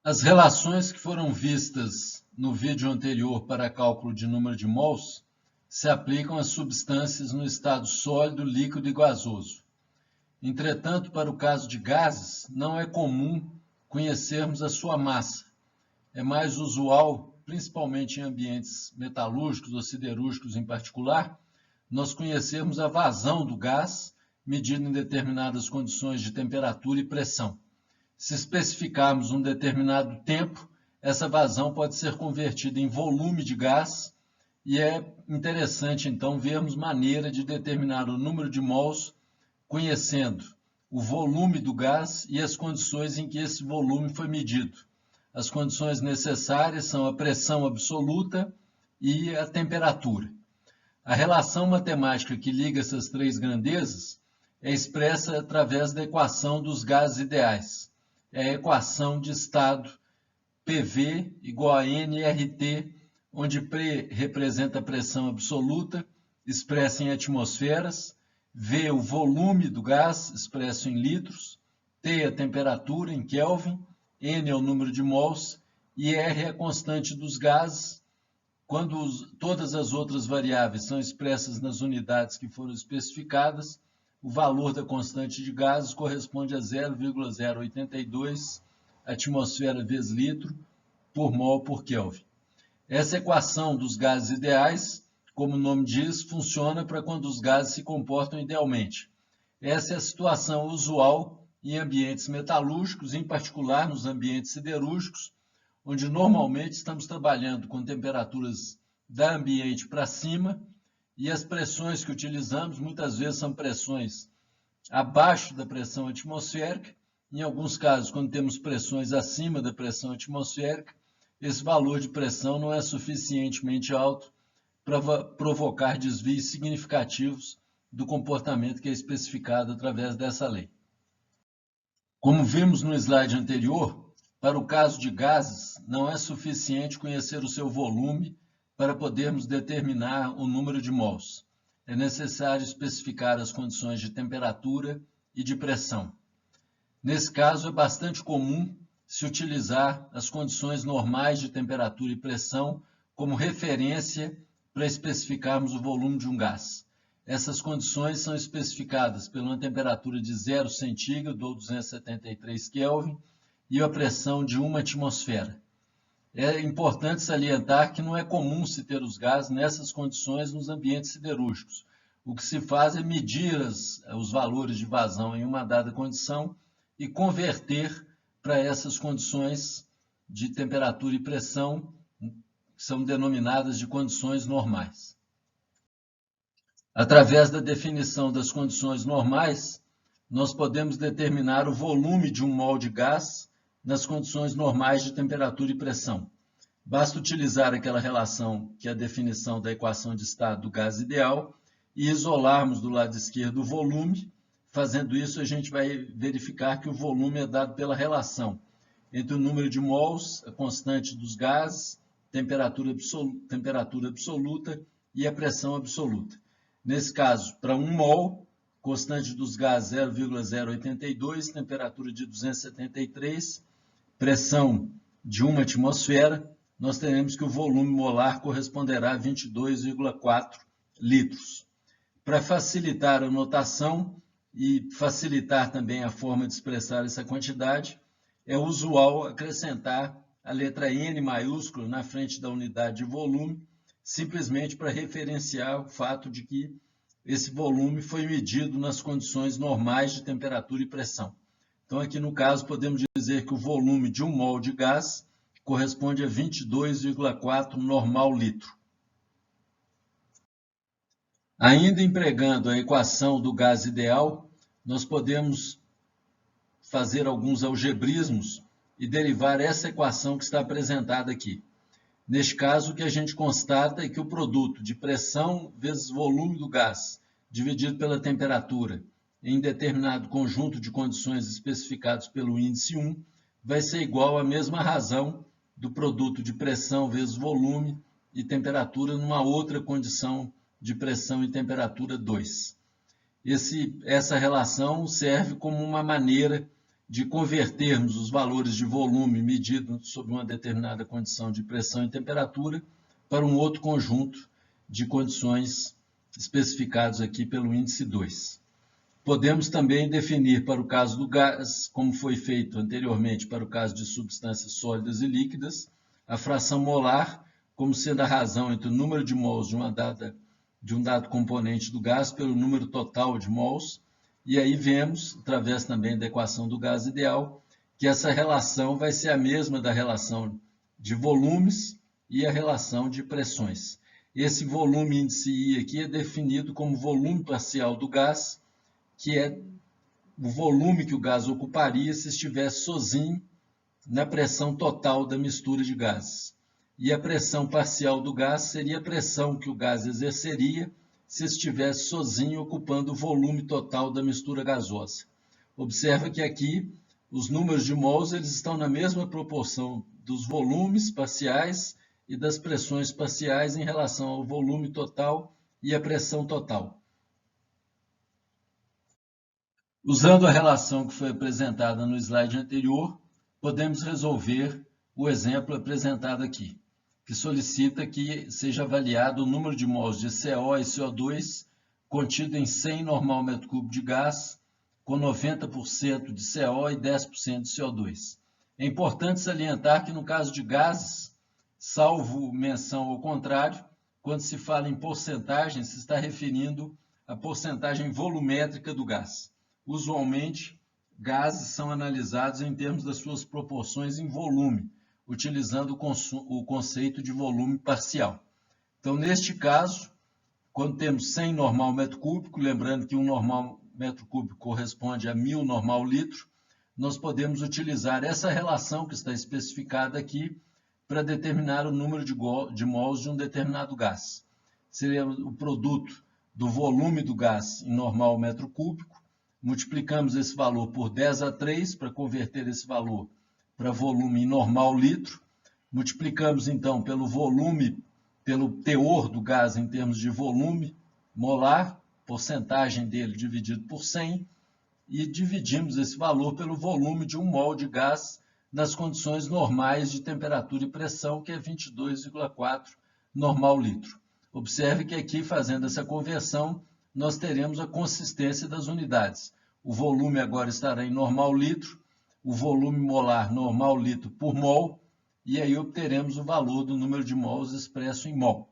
As relações que foram vistas no vídeo anterior para cálculo de número de mols se aplicam às substâncias no estado sólido, líquido e gasoso. Entretanto, para o caso de gases, não é comum conhecermos a sua massa. É mais usual, principalmente em ambientes metalúrgicos ou siderúrgicos em particular, nós conhecermos a vazão do gás, medida em determinadas condições de temperatura e pressão. Se especificarmos um determinado tempo, essa vazão pode ser convertida em volume de gás e é interessante, então, vermos maneira de determinar o número de mols conhecendo o volume do gás e as condições em que esse volume foi medido. As condições necessárias são a pressão absoluta e a temperatura. A relação matemática que liga essas três grandezas é expressa através da equação dos gases ideais. É a equação de estado PV igual a nRT, onde P representa a pressão absoluta, expressa em atmosferas, V o volume do gás, expresso em litros, T a temperatura em Kelvin, N é o número de mols e R é a constante dos gases. Quando todas as outras variáveis são expressas nas unidades que foram especificadas, o valor da constante de gases corresponde a 0,082 atmosfera vezes litro por mol por Kelvin. Essa equação dos gases ideais, como o nome diz, funciona para quando os gases se comportam idealmente. Essa é a situação usual em ambientes metalúrgicos, em particular nos ambientes siderúrgicos, onde normalmente estamos trabalhando com temperaturas da ambiente para cima e as pressões que utilizamos muitas vezes são pressões abaixo da pressão atmosférica. Em alguns casos, quando temos pressões acima da pressão atmosférica, esse valor de pressão não é suficientemente alto para provocar desvios significativos do comportamento que é especificado através dessa lei. Como vimos no slide anterior, para o caso de gases, não é suficiente conhecer o seu volume para podermos determinar o número de mols. É necessário especificar as condições de temperatura e de pressão. Nesse caso, é bastante comum se utilizar as condições normais de temperatura e pressão como referência para especificarmos o volume de um gás. Essas condições são especificadas por uma temperatura de 0 centígrado ou 273 Kelvin e a pressão de 1 atmosfera. É importante salientar que não é comum se ter os gases nessas condições nos ambientes siderúrgicos. O que se faz é medir os valores de vazão em uma dada condição e converter para essas condições de temperatura e pressão, que são denominadas de condições normais. Através da definição das condições normais, nós podemos determinar o volume de um mol de gás nas condições normais de temperatura e pressão. Basta utilizar aquela relação que é a definição da equação de estado do gás ideal e isolarmos do lado esquerdo o volume. Fazendo isso, a gente vai verificar que o volume é dado pela relação entre o número de mols, a constante dos gases, temperatura absoluta e a pressão absoluta. Nesse caso, para 1 mol, constante dos gases 0,082, temperatura de 273, pressão de 1 atmosfera, nós teremos que o volume molar corresponderá a 22,4 litros. Para facilitar a notação e facilitar também a forma de expressar essa quantidade, é usual acrescentar a letra N maiúscula na frente da unidade de volume, simplesmente para referenciar o fato de que esse volume foi medido nas condições normais de temperatura e pressão. Então, aqui no caso, podemos dizer que o volume de 1 mol de gás corresponde a 22,4 normal litro. Ainda empregando a equação do gás ideal, nós podemos fazer alguns algebrismos e derivar essa equação que está apresentada aqui. Neste caso, o que a gente constata é que o produto de pressão vezes volume do gás, dividido pela temperatura, em determinado conjunto de condições especificados pelo índice 1, vai ser igual à mesma razão do produto de pressão vezes volume e temperatura numa outra condição de pressão e temperatura 2. Essa relação serve como uma maneira de convertermos os valores de volume medidos sob uma determinada condição de pressão e temperatura para um outro conjunto de condições especificados aqui pelo índice 2. Podemos também definir para o caso do gás, como foi feito anteriormente para o caso de substâncias sólidas e líquidas, a fração molar como sendo a razão entre o número de mols de um dado componente do gás pelo número total de mols. E aí vemos, através também da equação do gás ideal, que essa relação vai ser a mesma da relação de volumes e a relação de pressões. Esse volume índice I aqui é definido como volume parcial do gás, que é o volume que o gás ocuparia se estivesse sozinho na pressão total da mistura de gases. E a pressão parcial do gás seria a pressão que o gás exerceria se estivesse sozinho ocupando o volume total da mistura gasosa. Observa que aqui os números de mols eles estão na mesma proporção dos volumes parciais e das pressões parciais em relação ao volume total e à pressão total. Usando a relação que foi apresentada no slide anterior, podemos resolver o exemplo apresentado aqui, que solicita que seja avaliado o número de mols de CO e CO2 contido em 100 normal metro cúbico de gás, com 90% de CO e 10% de CO2. É importante salientar que no caso de gases, salvo menção ao contrário, quando se fala em porcentagem, se está referindo à porcentagem volumétrica do gás. Usualmente, gases são analisados em termos das suas proporções em volume, utilizando o conceito de volume parcial. Então, neste caso, quando temos 100 normal metro cúbico, lembrando que um normal metro cúbico corresponde a 1000 normal litro, nós podemos utilizar essa relação que está especificada aqui para determinar o número de mols de um determinado gás. Seria o produto do volume do gás em normal metro cúbico, multiplicamos esse valor por 10 a 3 para converter esse valor para volume em normal litro, multiplicamos então pelo volume, pelo teor do gás em termos de volume molar, porcentagem dele dividido por 100, e dividimos esse valor pelo volume de 1 mol de gás nas condições normais de temperatura e pressão, que é 22,4 normal litro. Observe que aqui, fazendo essa conversão, nós teremos a consistência das unidades. O volume agora estará em normal litro, o volume molar normal litro por mol, e aí obteremos o valor do número de mols expresso em mol.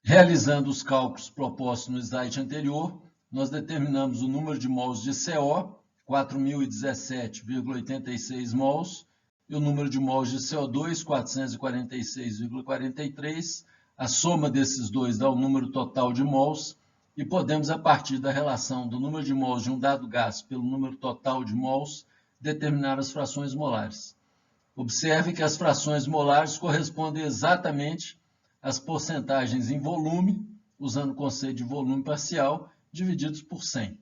Realizando os cálculos propostos no slide anterior, nós determinamos o número de mols de CO, 4.017,86 mols, e o número de mols de CO2, 446,43. A soma desses dois dá o número total de mols, e podemos, a partir da relação do número de mols de um dado gás pelo número total de mols, determinar as frações molares. Observe que as frações molares correspondem exatamente às porcentagens em volume, usando o conceito de volume parcial, divididos por 100.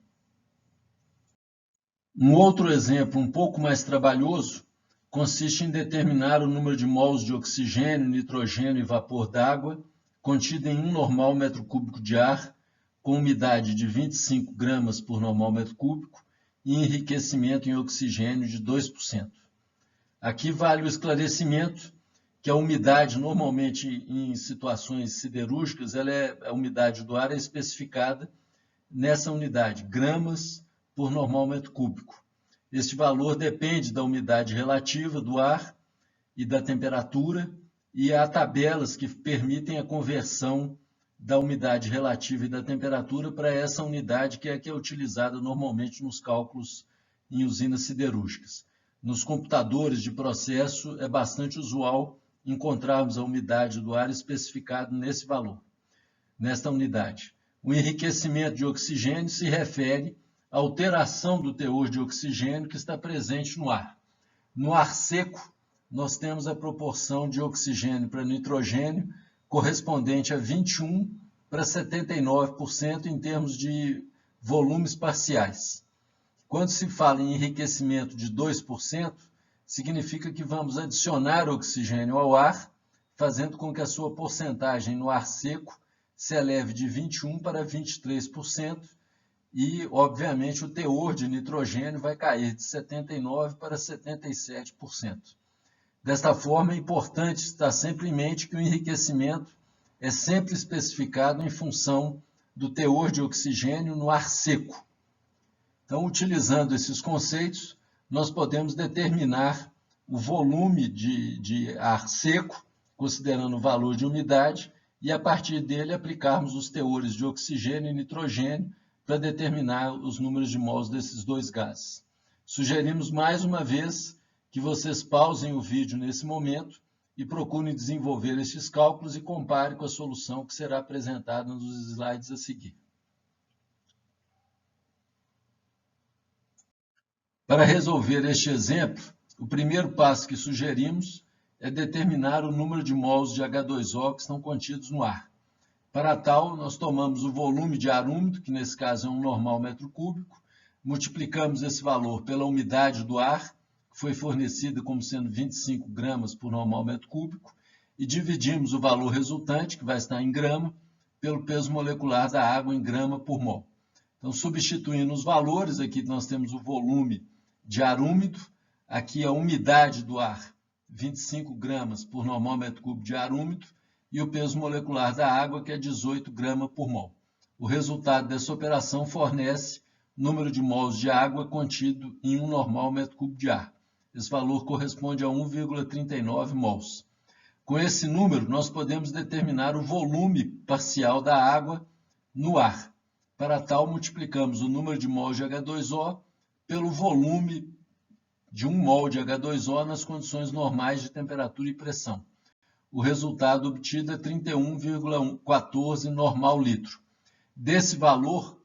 Um outro exemplo um pouco mais trabalhoso consiste em determinar o número de mols de oxigênio, nitrogênio e vapor d'água contido em 1 normal metro cúbico de ar, com umidade de 25 gramas por normal metro cúbico e enriquecimento em oxigênio de 2%. Aqui vale o esclarecimento que a umidade, normalmente em situações siderúrgicas, a umidade do ar é especificada nessa unidade, gramas por normal metro cúbico. Este valor depende da umidade relativa do ar e da temperatura, e há tabelas que permitem a conversão da umidade relativa e da temperatura para essa unidade, que é utilizada normalmente nos cálculos em usinas siderúrgicas. Nos computadores de processo é bastante usual encontrarmos a umidade do ar especificada nesse valor, nesta unidade. O enriquecimento de oxigênio se refere à alteração do teor de oxigênio que está presente no ar. No ar seco, nós temos a proporção de oxigênio para nitrogênio correspondente a 21 para 79% em termos de volumes parciais. Quando se fala em enriquecimento de 2%, significa que vamos adicionar oxigênio ao ar, fazendo com que a sua porcentagem no ar seco se eleve de 21 para 23%, e, obviamente, o teor de nitrogênio vai cair de 79% para 77%. Desta forma, é importante estar sempre em mente que o enriquecimento é sempre especificado em função do teor de oxigênio no ar seco. Então, utilizando esses conceitos, nós podemos determinar o volume de ar seco, considerando o valor de umidade, e a partir dele aplicarmos os teores de oxigênio e nitrogênio para determinar os números de mols desses dois gases. Sugerimos mais uma vez que vocês pausem o vídeo nesse momento e procurem desenvolver estes cálculos e compare com a solução que será apresentada nos slides a seguir. Para resolver este exemplo, o primeiro passo que sugerimos é determinar o número de mols de H2O que estão contidos no ar. Para tal, nós tomamos o volume de ar úmido, que nesse caso é 1 normal metro cúbico, multiplicamos esse valor pela umidade do ar, que foi fornecida como sendo 25 gramas por normal metro cúbico, e dividimos o valor resultante, que vai estar em grama, pelo peso molecular da água em grama por mol. Então, substituindo os valores, aqui nós temos o volume de ar úmido, aqui a umidade do ar, 25 gramas por normal metro cúbico de ar úmido, e o peso molecular da água, que é 18 gramas por mol. O resultado dessa operação fornece o número de mols de água contido em 1 normal metro cúbico de ar. Esse valor corresponde a 1,39 mols. Com esse número, nós podemos determinar o volume parcial da água no ar. Para tal, multiplicamos o número de mols de H2O pelo volume de 1 mol de H2O nas condições normais de temperatura e pressão. O resultado obtido é 31,14 normal litro. Desse valor,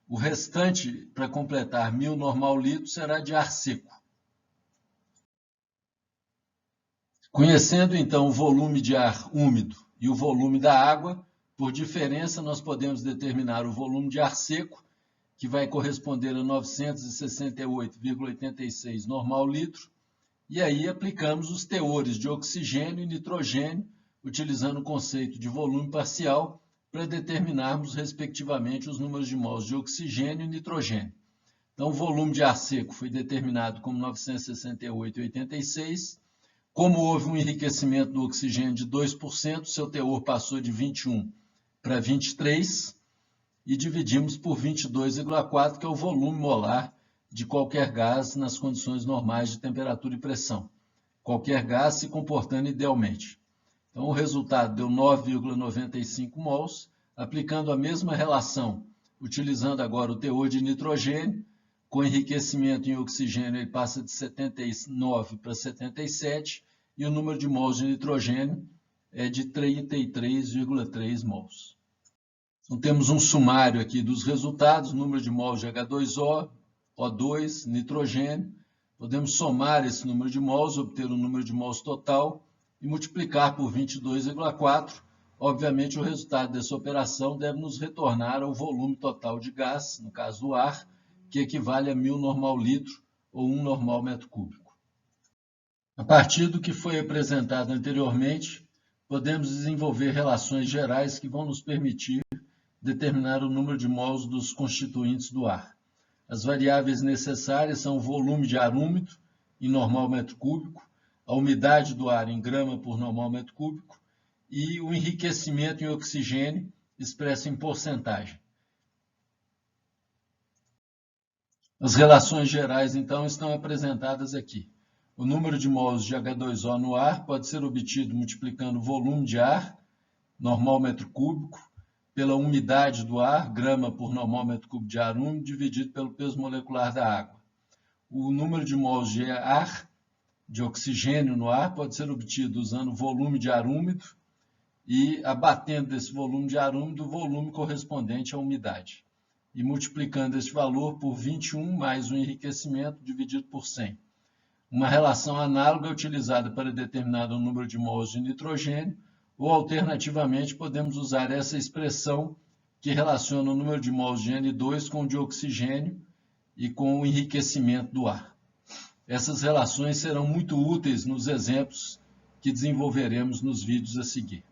o restante, para completar 1.000 normal litro, será de ar seco. Conhecendo, então, o volume de ar úmido e o volume da água, por diferença, nós podemos determinar o volume de ar seco, que vai corresponder a 968,86 normal litro, e aí aplicamos os teores de oxigênio e nitrogênio, utilizando o conceito de volume parcial, para determinarmos, respectivamente, os números de mols de oxigênio e nitrogênio. Então, o volume de ar seco foi determinado como 968,86. Como houve um enriquecimento do oxigênio de 2%, seu teor passou de 21 para 23, e dividimos por 22,4, que é o volume molar de qualquer gás nas condições normais de temperatura e pressão. Qualquer gás se comportando idealmente. Então, o resultado deu 9,95 mols, aplicando a mesma relação, utilizando agora o teor de nitrogênio, com enriquecimento em oxigênio, ele passa de 79 para 77, e o número de mols de nitrogênio é de 33,3 mols. Então, temos um sumário aqui dos resultados, número de mols de H2O, O2, nitrogênio. Podemos somar esse número de mols, obter o número de mols total e multiplicar por 22,4. Obviamente, o resultado dessa operação deve nos retornar ao volume total de gás, no caso do ar, que equivale a 1.000 normal litro ou 1 normal metro cúbico. A partir do que foi apresentado anteriormente, podemos desenvolver relações gerais que vão nos permitir determinar o número de mols dos constituintes do ar. As variáveis necessárias são o volume de ar úmido em normal metro cúbico, a umidade do ar em grama por normal metro cúbico e o enriquecimento em oxigênio expresso em porcentagem. As relações gerais, então, estão apresentadas aqui. O número de mols de H2O no ar pode ser obtido multiplicando o volume de ar, normal metro cúbico, pela umidade do ar, grama por normal metro cúbico de ar úmido, dividido pelo peso molecular da água. O número de mols de ar, de oxigênio no ar, pode ser obtido usando o volume de ar úmido e abatendo desse volume de ar úmido o volume correspondente à umidade. E multiplicando este valor por 21 mais o enriquecimento dividido por 100. Uma relação análoga é utilizada para determinar o número de mols de nitrogênio, ou, alternativamente, podemos usar essa expressão que relaciona o número de mols de N2 com o de oxigênio e com o enriquecimento do ar. Essas relações serão muito úteis nos exemplos que desenvolveremos nos vídeos a seguir.